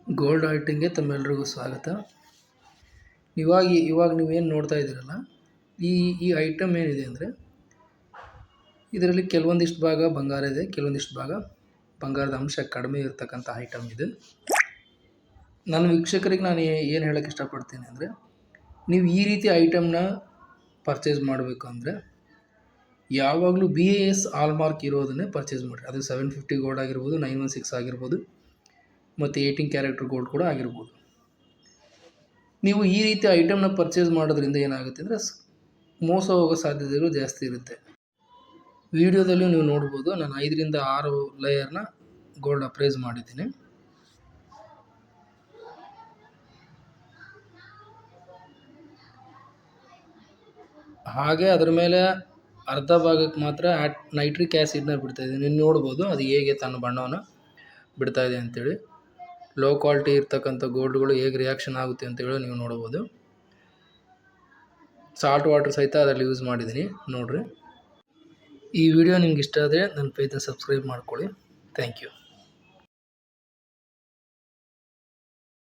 Gold ಆರ್ಟಿಂಗ್ಗೆ ತಮ್ಮೆಲ್ಲರಿಗೂ ಸ್ವಾಗತ. ಇವಾಗ ನೀವೇನು ನೋಡ್ತಾ ಇದ್ದೀರಲ್ಲ, ಈ ಐಟಮ್ ಏನಿದೆ ಅಂದರೆ ಇದರಲ್ಲಿ ಕೆಲವೊಂದಿಷ್ಟು ಭಾಗ ಬಂಗಾರ ಇದೆ, ಕೆಲವೊಂದಿಷ್ಟು ಭಾಗ ಬಂಗಾರದ ಅಂಶ ಕಡಿಮೆ ಇರತಕ್ಕಂಥ ಐಟಮ್ ಇದು. ನನ್ನ ವೀಕ್ಷಕರಿಗೆ ನಾನು ಏನು ಹೇಳೋಕ್ಕೆ ಇಷ್ಟಪಡ್ತೀನಿ ಅಂದರೆ, ನೀವು ಈ ರೀತಿ ಐಟಮ್ನ ಪರ್ಚೇಸ್ ಮಾಡಬೇಕು ಅಂದರೆ ಯಾವಾಗಲೂ BIS ಹಾಲ್ಮಾರ್ಕ್ ಇರೋದನ್ನೇ ಪರ್ಚೇಸ್ ಮಾಡಿರಿ. ಅದು 750 ಗೋಲ್ಡ್ ಆಗಿರ್ಬೋದು, 916 ಆಗಿರ್ಬೋದು, ಮತ್ತು 18 ಕ್ಯಾರೆಟ್ ಗೋಲ್ಡ್ ಕೂಡ ಆಗಿರ್ಬೋದು. ನೀವು ಈ ರೀತಿ ಐಟಮ್ನ ಪರ್ಚೇಸ್ ಮಾಡೋದ್ರಿಂದ ಏನಾಗುತ್ತೆ ಅಂದರೆ ಮೋಸ ಹೋಗೋ ಸಾಧ್ಯತೆಗಳು ಜಾಸ್ತಿ ಇರುತ್ತೆ. ವಿಡಿಯೋದಲ್ಲಿ ನೀವು ನೋಡ್ಬೋದು, ನಾನು 5 ರಿಂದ 6 ಲೇಯರ್ನ ಗೋಲ್ಡ್ ಅಪ್ರೈಸ್ ಮಾಡಿದ್ದೀನಿ. ಹಾಗೆ ಅದರ ಮೇಲೆ ಅರ್ಧ ಭಾಗಕ್ಕೆ ಮಾತ್ರ ನೈಟ್ರಿಕ್ ಆ್ಯಸಿಡ್ನ ಬಿಡ್ತಾಯಿದ್ದೀನಿ. ನೀವು ನೋಡ್ಬೋದು ಅದು ಹೇಗೆ ತನ್ನ ಬಣ್ಣವನ್ನು ಬಿಡ್ತಾಯಿದೆ ಅಂತೇಳಿ. ಲೋ ಕ್ವಾಲಿಟಿ ಇರ್ತಕ್ಕಂಥ ಗೋಲ್ಡ್ಗಳು ಹೇಗೆ ರಿಯಾಕ್ಷನ್ ಆಗುತ್ತೆ ಅಂತೇಳಿ ನೀವು ನೋಡ್ಬೋದು. ಸಾಲ್ಟ್ ವಾಟರ್ ಸಹಿತ ಅದರಲ್ಲಿ ಯೂಸ್ ಮಾಡಿದ್ದೀನಿ, ನೋಡಿರಿ. ಈ ವಿಡಿಯೋ ನಿಮ್ಗೆ ಇಷ್ಟ ಆದರೆ ನನ್ನ ಪೇಜನ್ನ ಸಬ್ಸ್ಕ್ರೈಬ್ ಮಾಡ್ಕೊಳ್ಳಿ. Thank you.